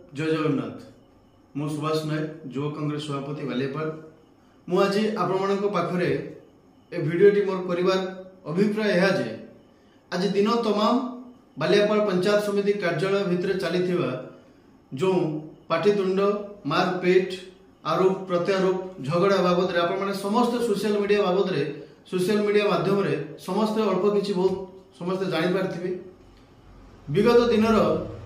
जय जगन्नाथ। मु सुभाष नायक युवा कांग्रेस सभापति बालियापाल। मु आज आपण पाखरे ए भिडियोटी मोर करिवार अभिप्राय है जे आज दिन तमाम बालियापाल पंचायत समिति कार्यालय भितर चली जो पाटितुंड मारपीट आरोप प्रत्यारोप झगड़ा बाबद आपण समस्त सोशल मीडिया बाबद सोशल मीडिया माध्यम समस्त अल्प किसी बहुत समस्त जानी पार्थिबे। विगत दिनर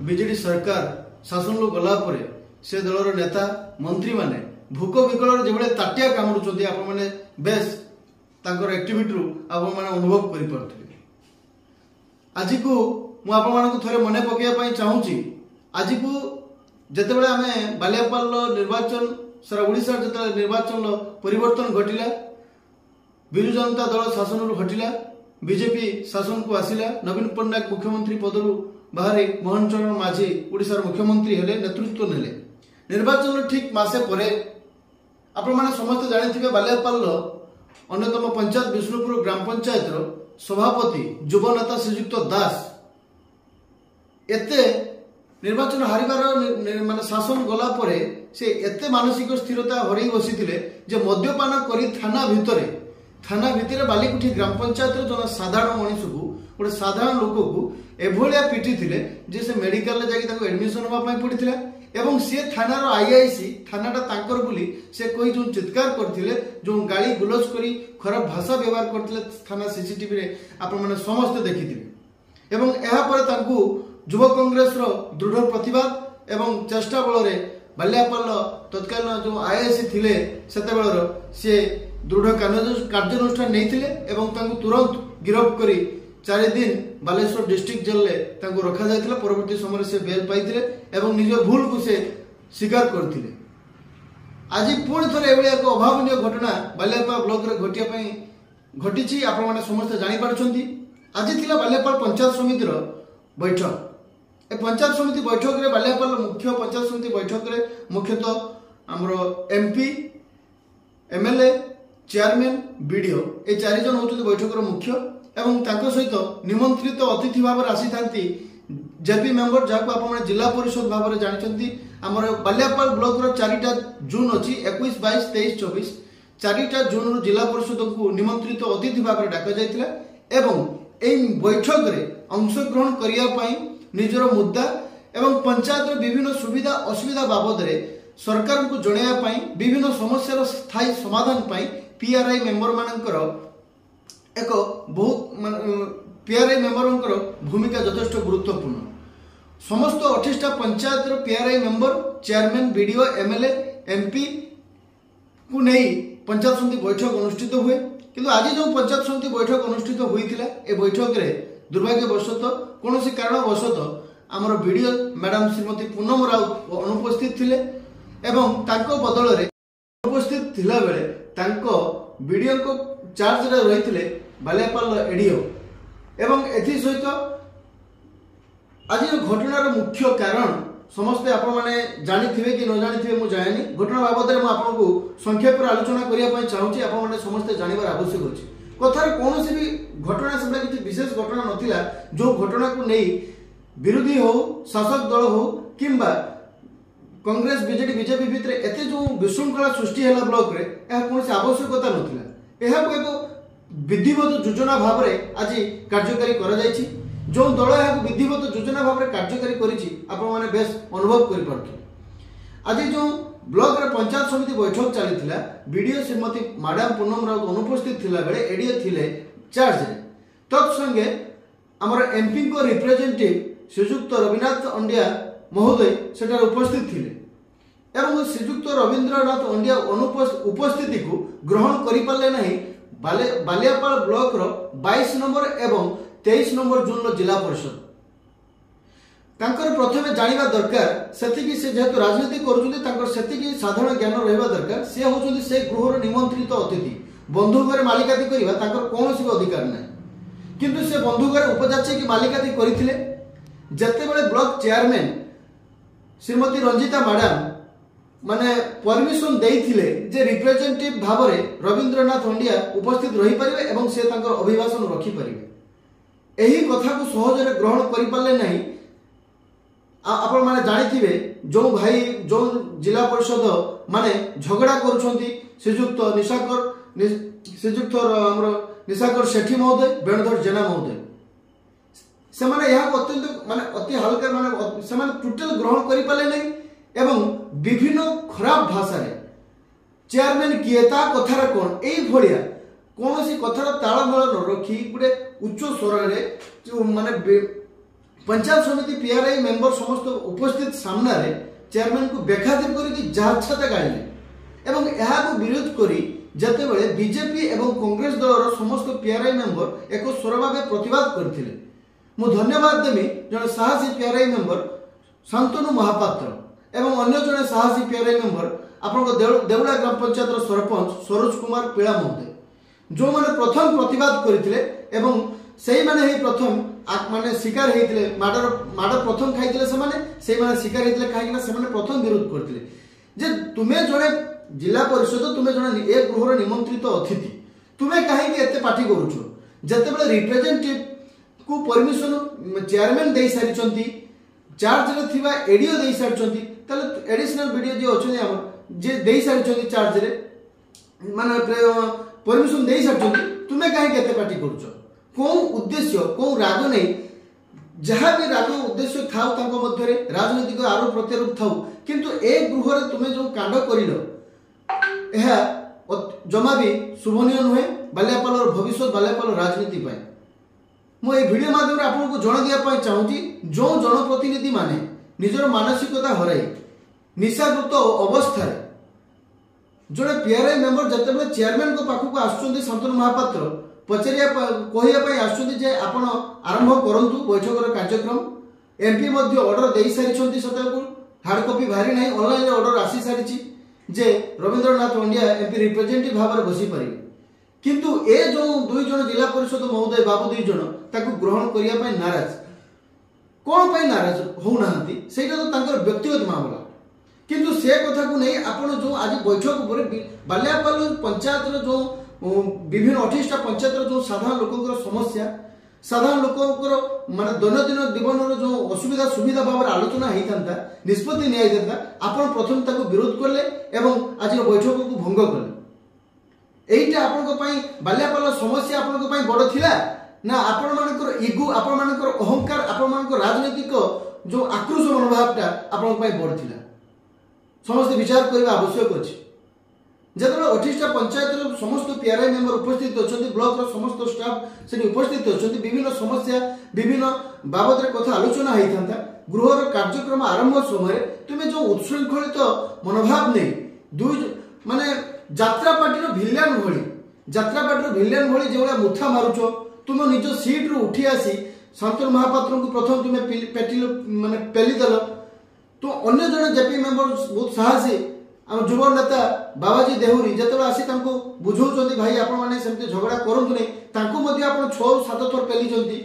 बीजेडी सरकार शासन लो गला परे से दलर नेता मंत्री माने भूक विकलर जो ताटिया कामुड़ुचंती आपण माने बेस तांकर एक्टिविटी रु आपण माने अनुभव करि परथिबे। आज को मु आपण मानकु थरे मने पकेया पई चाहूची। आज को जते बेले आमे बालियापाल निर्वाचन सारा ओडिसा जते निर्वाचन परिवर्तन घटिला, बिजु जनता दल शासन रु हटिला, बीजेपी शासन को आसिला, नवीन पट्टनायक मुख्यमंत्री पदरु बाहरी मोहन चरण माझी ओडिशार मुख्यमंत्री हेले, नेतृत्व नेले। निर्वाचन ठीक मासे परे आपण माने समस्त जानिथिबे बालियापाल अन्यतम पंचायत विष्णुपुर ग्राम पंचायत सभापति युव नेता श्रीयुक्त दास एते निर्वाचन हारिबार माने शासन गला परे से एते मानसिक स्थिरता हरई बसिथिले जे मद्यपान करी थाना भितर बालिकुठी ग्राम पंचायत जन साधारण मनीष को गोटे साधारण लोक को एभलिया पिटी थिले जे से मेडिकल ले जाके ताको एडमिशन होबा पई पड़िथिला एवं से थानार आईआईसी थानाटा तांकर बोली से कोई जो चित्कार करथिले जो गाली गुलज करी खराब भाषा व्यवहार करथिले थाना सीसीटीवी रे आपण माने समस्त देखिथिले। एवं एहा पर तांकू युवा कांग्रेस रो दृढ़ प्रतिवाद एवं चेष्टा बल रे बालियापाल तत्कालीन जो आईआईसी थिले सेते बेलर से दृढ़ कार्यानुष्ठान नहीं एवं तांकू तुरंत गिरफ्त करी 4 दिन बालेश्वर डिस्ट्रिक्ट जेल ले तांकू रखा जायतिला। परवर्ती समय से बेल पाइथिले एवं निज भूल को से स्वीकार करथिले। आज पुणी थरे एभली एक अभावनीय घटना बालियापाल ब्लॉक रे घटिया पई घटिछि आपण माने समस्त जानि पारछंती। आज थिला बालियापाल पंचायत समिति रो बैठक। ए पंचायत समिति बैठक रे बालियापाल मुख्य पंचायत समिति बैठक रे मुख्यतः हमरो एमपी एमएलए चेयरमैन बीडीओ ए 4 जन होउछथि बैठक रो मुख्य एवं ताको सहित निमंत्रित अतिथि भाव आसी थांती जेपी मेंबर जाको आपण जिला परिषद भाव जानिछंती। हमर बालियापाल ब्लॉक रो 4टा जून अछि 21 22 23 24 4टा जून रो जिला परिषद को निमंत्रित अतिथि भाव डाका जायतिला एवं एई बैठक रे अंशग्रहण करिया पई निजर मुद्दा एवं पंचायत रो विभिन्न सुविधा असुविधा बाबद रे सरकार को जणाया पई विभिन्न समस्या स्थायी समाधान पई पीआरआई मेंबर मानकर एक बहुत पीआरआई मेंबर भूमिका यथेष्ट गुरुत्वपूर्ण। समस्त 28टा पंचायत रो PRI member chairman BDO MLA MP को नहीं पंचायत समिति बैठक अनुष्ठित हुए। किंतु आज जो पंचायत समिति बैठक अनुष्ठित होइतिला ए बैठक रे दुर्भाग्यवशतः कोनोसी कारणवशतः आमर बीडीओ मैडम श्रीमती पूनम राउत अनुपस्थित थिले एवं तांको बदल रे उपस्थित थिला बेले तांको बीडीओ को चार्ज रे रहिथिले बालियापाल एडीओ एवं एथि सहित आज घटनार मुख्य कारण समस्त आपण माने जानिथिबे कि न जानिथिबे मु जायनी। घटना बाबद रे मु आपन को संक्षेप रे आलोचना करिया पई चाहूची। आपण माने समस्त जानिबार आवश्यक अछि। कथार कोनोसी भी घटना से किछि विशेष घटना नथिला जो घटना को नै विरोधी हो शासक दल हो किंबा कांग्रेस बीजेडी बीजेपी भितर एते जो विशृंखला सृष्टि हैला ब्लॉक रे एहा कोनोसी आवश्यकता नथिला। एहा को एक विधिवत योजना भाव में आज कार्यकारी करा जायछि। जो दल यह विधिवत योजना भाव में कार्यकारी करिछि आपण माने बेस अनुभव करि परथि। आज जो ब्लॉक रे पंचायत समिति बैठक चलीथिला बीडीओ श्रीमती मैडम पूनम राउत अनुपस्थित थिला बेले एडीओ थिले चार्ज रे तत्संगे हमर एमपी को रिप्रेजेंटेटिव श्रीयुक्त रविनाथ अंडिया महोदय सेटा उपस्थित थिले एवं श्रीयुक्त रविंद्रनाथ अंडिया उपस्थिति को ग्रहण करि पाले नहीं। बालियापाल ब्लॉक रो 22 नंबर एवं 23 नंबर जून रो जिला परिषद तांकर प्रथमे जानिबा दरकार सेतिकी से जेहेतु राजनीति करूछुंती तांकर सेतिकी साधारण ज्ञान रहबा दरकार। से होछुंती से गृहर निमंत्रित अतिथि बंधु घर मालिकाती करिबा तांकर कोनोसी अधिकार नै। किंतु से बंधु घर उपजाचे की मालिकाती करिथिले जते बेले block chairman Shrimati Ranjita madam माने परमिशन देइथिले जे रिप्रेजेंटेटिव भाव में रविंद्रनाथ अंडिया उपस्थित रही पारिबे एवं से तांकर अभिभाषण रखी पारिबे। एही कथा को सहज रे ग्रहण करि पाले नहीं आपण माने जानिथिबे जो भाई जो जिला परिषद माने झगड़ा करूछंती श्रीजुक्त हमर निशाकर सेठी महोदय वेणुधर जेना महोदय से माने यह अत्यंत माने अति हल्का माने से माने टोटल ग्रहण करि पाले नै एवं विभिन्न खराब भाषा रे चेयरमैन किएता कथार कोन एई भलिया कोनोसी कथार ताळमेळ न रखी गुडे उच्च स्वर रे माने पंचायत समिति पीआरआई मेंबर समस्त उपस्थित सामना रे चेयरमैन को बेखातिर करी जाछता गाइले एवं यहा को विरोध करी जते बेले बीजेपी एवं कांग्रेस दलर समस्त पीआरआई मेंबर एक स्वर भाबे प्रतिवाद करथिले मु धन्यवाद देमी जने साहसी पीआरआई मेंबर शांतनु महापात्र एवं अन्य जने साहसी पीआरआई मेंबर आपन देउला ग्राम पंचायत सरपंच सरोज कुमार पीड़ा महोदय जो माने प्रथम प्रतिवाद करथिले एवं सेही माने ही प्रथम माने शिकार हेतिले माडर प्रथम खाइतिले से माने शिकार हेतिले काहे से माने प्रथम विरोध करथिले जे तुमे जने जिला परिषद तुमे जने एक गृहर निमंत्रित अतिथि तुमे काहे के एते पार्टी करूछो जते बेले रिप्रेजेंटेटिव को परमिशन चेयरमैन दे सारिचंती चार्ज रे थिबा एडीओ दे सारिचंती तले एडिशनल वीडियो जे अछले हम जे दे सारिचंती चार्ज रे माने परमिशन दे सारिचंती तुमे काहे के एते पार्टी करूछो कौन उद्देश्य कौन राग नहीं जहाँ भी राग उद्देश्य थाउ तांको मध्य रे राजनीतिक आरोप प्रत्यारोप थाउ किंतु एक गृह रे तुमे जो कांड करिलो एहा जमा भी शुभनीय नुहे बाल्यापालर भविष्य बाल्यापाल राजनीति पाए मो ए वीडियो माध्यम रे आपन को जण दिया पाई चाहूची जो जनप्रतिनिधि माने निजर मानसिकता हराई निशाकृत अवस्था रे जड़े पीआरआई मेंबर जते बेले चेयरमैन को पाखु को आसुचंदी शांतनु महापात्र पचारिया कहिया पई आसुचंदी जे आपण आरंभ करंतु बैठकर कार्यक्रम एमपी मध्ये ऑर्डर देई सारिछंती सतको हार्ड कॉपी भारी नाही ऑनलाइन ऑर्डर आसी सारिछि जे रविंद्रनाथ पंड्या एमपी रिप्रेजेंटेटिव भाବରେ बसी परिबे किंतु ए जो दुई जन जिला परिषद महोदय बाबू दुई जन ताकू ग्रहण करिया पई नाराज कोन पई नाराज हो नाहंती सेटा तो तांकर व्यक्तिगत मामला किंतु से कथा को नहीं आपण जो आज बैठक पर बाल्यापाल पंचायत जो विभिन्न 28टा पंचायत जो साधारण लोकंकर समस्या साधारण लोकंकर माने दैनंदिन जीवन जो असुविधा सुविधा भाव आलोचना होता निष्पत्ति निया आपण प्रथम ताको विरोध करले एवं आज बैठक को भंग कले एइटा आपण पई बाल्यापाल समस्या आपण पई बड़ थिला ना आपण मानकर इगो आपण मानकर अहंकार आपण मानकर राजनीतिक जो आक्रोश मनोभावटा आपण पई बड़ थिला समस्त विचार करबा आवश्यक अछि जतबे 28टा पंचायत समस्त पीआरआई मेंबर उपस्थित अछंती ब्लॉक रो समस्त स्टाफ से उपस्थित अछंती विभिन्न समस्या विभिन्न बाबत रे कथा आलोचना होइथांता गृह रो कार्यक्रम आरंभ समय तुमे जो उत्शृंखलित मनोभाव नै दुई माने यात्रा पार्टी रो भिलियन भली जेवला मुथा मारुछो तुम निज सीट रो उठी आसी शांतनु महापात्र को प्रथम तुमे पेटिल माने पेली दल तो अन्य जने जेपी मेंबर बहुत साहसी आम युवा नेता बाबाजी देहुरी जतबे आसी तांको बुझौचंदी भाई आपण माने सेमते झगड़ा करंतु नै तांको मध्ये आपण 6-7 थर पेली जंती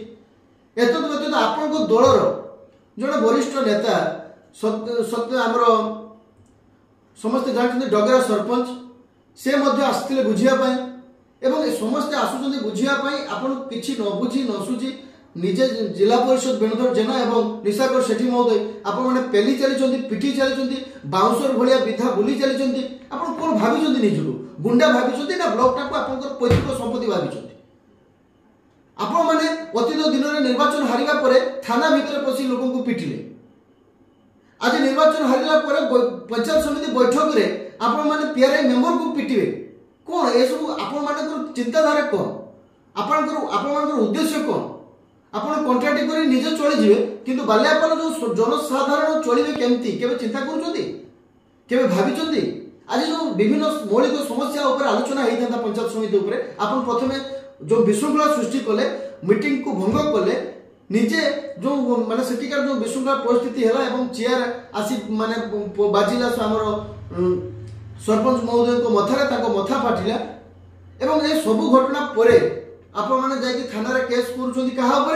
एतत व्यतीत आपण को दलर जने वरिष्ठ नेता सत्य हमरो समस्त जानते डगरा सरपंच से मध्ये आस्तिले बुझिया पई एवं ए समस्त आसुचंदी बुझिया पई आपण किछि न बुझी न सुझी निजे जिला परिषद वेणुधर जेना एवं निशाकर सेठी महोदय आपण माने पेली चली पिठी चली बाउंसर भलिया विधा बुली चली आपण कोन भाबी निजु गुंडा भाबी ना ब्लॉक टाको आपण पैतृक संपत्ति भाबी आपण माने अतीत दिन में निर्वाचन हारिबा परे थाना भीतर पसी लोक को पिटिले आज निर्वाचन हारिला परे पंचायत समिति बैठक रे आपण माने पीआरआई मेंबर को पिटिबे कोन ए सब आपण माने चिंताधारा कोन आपण उद्देश्य कोन आपण कॉन्ट्रैक्ट करी निजे चली जिवे किंतु बाल्यापाल जो जनसाधारण चलिबे केमती केबे चिंता करूचंती केबे भाबिचंती आज जो विभिन्न मौलिक समस्या ऊपर आलोचना होता पंचायत समिति ऊपर आपण प्रथमे जो विशृंखला सृष्टि कले मीटिंग को भंग कले निजे जो माने सेटिकार जो विशृंखला परिस्थिति हैला एवं चेयर आसी माने बाजिला हमर सरपंच महोदय को मथारे ताको मथा फाटिला एवं ए सब घटना परे आपण माने जाई थाना रे केस करूछंती कहा ऊपर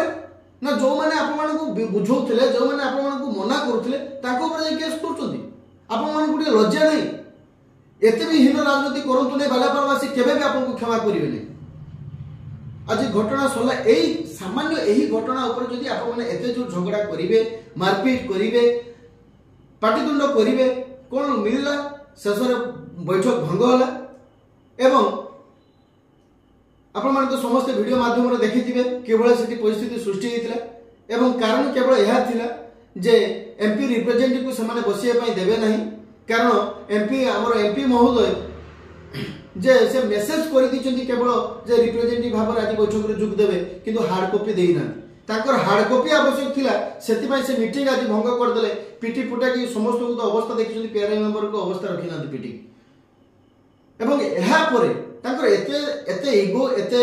ना जो माने आपण माने को बुझौथिले जो माने आपण माने को मना करूथिले ताको ऊपर जाई केस करूछंती आपण माने गुडी लज्जा नहीं एते भी हीन राजनीति करंतु नै बालापालवासी केबे भी आपण को क्षमा करिवे नै आज घटना सरला यही सामान्य यही घटना ऊपर जदि आप मैंने एते जो झगड़ा करिवे मारपीट करिवे पाटितुंड करिवे कौन मिलला शेष बैठक भंग होला एवं आपण तो समस्त वीडियो माध्यम देखिथिबे केवल सेठी परिस्थिति सृष्टि होइतिला एवं कारण केवल यह थिला जे एमपी रिप्रेजेंटेटिव को समाने बसिया पई देबे नहीं कारण एमपी हमर एमपी महोदय जे से मेसेज कर दी केवल जे रिप्रेजेंटेटिव भाव आज बैठक में जोग देवे किंतु हार्ड कॉपी देना तांकर हार्ड कॉपी आवश्यक थिला सेति से मीटिंग आज भंग कर देले पीटी पुटा की समस्त को तो अवस्था देखि पीआरआई मेंबर को अवस्था रखी ना पीटी एवं एहा परे तांकर एते ईगो एते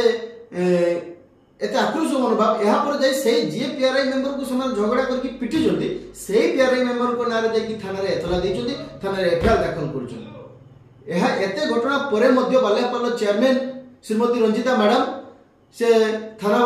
आक्रोश मनोभाव यहाँ पर जाई से जी पीआरआई मेंबर को समान झगड़ा करके पिटी जल्दी से पीआरआई मेंबर को नारे जाई थाना रे एतला दैछथि थाना रे एफआईआर दाखल करछन यह एते घटना परे मध्य बालियापाल चेयरमैन श्रीमती रंजिता मैडम से थाना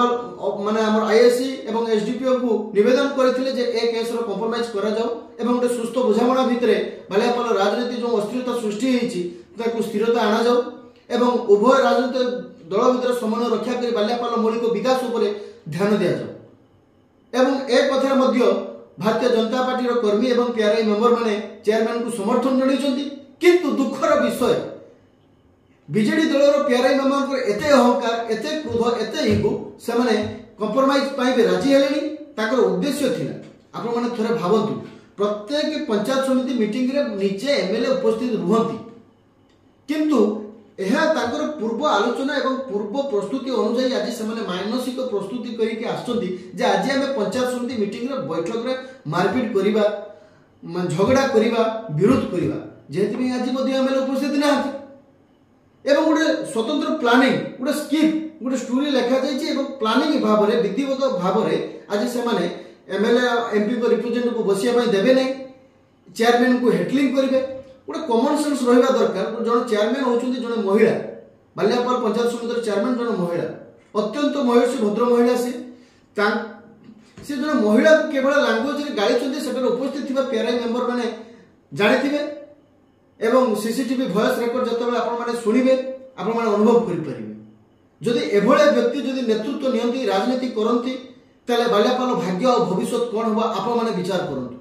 माने हमर आईएससी एवं एसडीपीओ को निवेदन करथिले जे ए केस रो कॉम्प्रोमाइज करा जाऊ एवं गोटे सुस्थ बुझामणा भितरे बालियापाल राजनीति जो अस्थिरता सृष्टि हेछि ताकू स्थिरता आना जाऊ एवं उभय राजनीतिक दल भितर समन्वय रक्षा कर बालियापाल मौलिक विकास उपरे ध्यान दिया जाऊ एवं एक कथा मध्य भारतीय जनता पार्टी रो कर्मी एवं पीआरआई मेंबर माने चेयरमैन को समर्थन जणाइछन्ति किंतु दुखर विषय बीजेडी दलर पीआरआई मेंबर को एते अहंकार एते क्रोध एते ईगो से माने कॉम्प्रोमाइज पाई भी राजी हेलेनी ताकर उद्देश्य थिला आपण माने थोरे भाबंतु प्रत्येक पंचायत समिति मीटिंग रे नीचे एमएलए उपस्थित रुहंती किंतु यह ताकर पूर्व आलोचना एवं पूर्व प्रस्तुति अनुसार आज से मानसिक प्रस्तुति करके आसुँच जे आज आम पंचायत समिति मीटिंग रे बैठक रे मारपीट करवा झगड़ा करवा विरोध करवा जेहेतु आज एमएलए उपस्थित ना एवं गोटे स्वतंत्र प्लानिंग गोटे स्किप गोटे स्टोरी लिखा जाइए प्लानिंग भाव में विधिवत भाव में आज से एमएलए एमपी को रिप्रेजेंटेटिव को बसिया देवे नहीं चेयरमैन को हेटलिंग करेंगे गोटे कॉमन सेंस रहा दरकार जन चेयरमैन होती जन महिला बालियापाल पंचायत समिति चेयरमैन जन महिला अत्यंत महेश भद्र महिला सी जन महिला को केवल लांगुएज गाड़ी से उपस्थित थी पीआरआई मेंबर मैंने जानी एवं सीसीटीवी वॉइस रेकॉर्ड जब आप शुणवे आप अनुभव करें जदि एभले व्यक्ति जदि नेतृत्व नियंती राजनीति करती ताले बालियापाल भाग्य और भविष्य कौन होगा आप विचार करूँ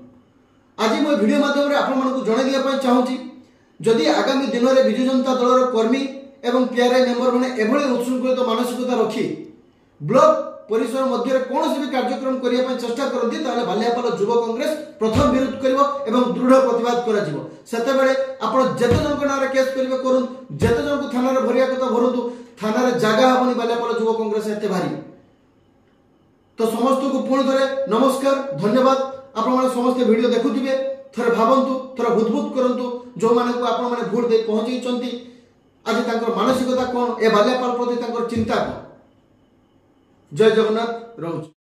आज मैं वीडियो माध्यम आपको जन दिया चाहूँगी जदि आगामी दिन में विजु जनता दलर कर्मी एवं पीआरआई मेंबर मैंने एभले उच्छृंखलित मानसिकता रखी ब्लॉक परिसर मध्य कौन भी कार्यक्रम करने चेष्टा करती बालियापाल युव कांग्रेस प्रथम विरोध कर दृढ़ प्रतिवाद करते आप जेते जन ना केस करेंगे करूँ जेते जन को थाना भरिया कथा भरतु थाना जगह हेनी बालियापाल युव कांग्रेस एत भारी तो समस्त को पुणी थे नमस्कार धन्यवाद आपण समस्ते वीडियो देखुथिबे थरे भाबंतु थरे बुद्धबुद्ध करंतु जो माने को आपण माने भोट दे पहुंचैचंती आज तांकर मानसिकता कोन ए बालियापाल प्रति तांकर चिंता कोन जय जगन्नाथ रहउछ।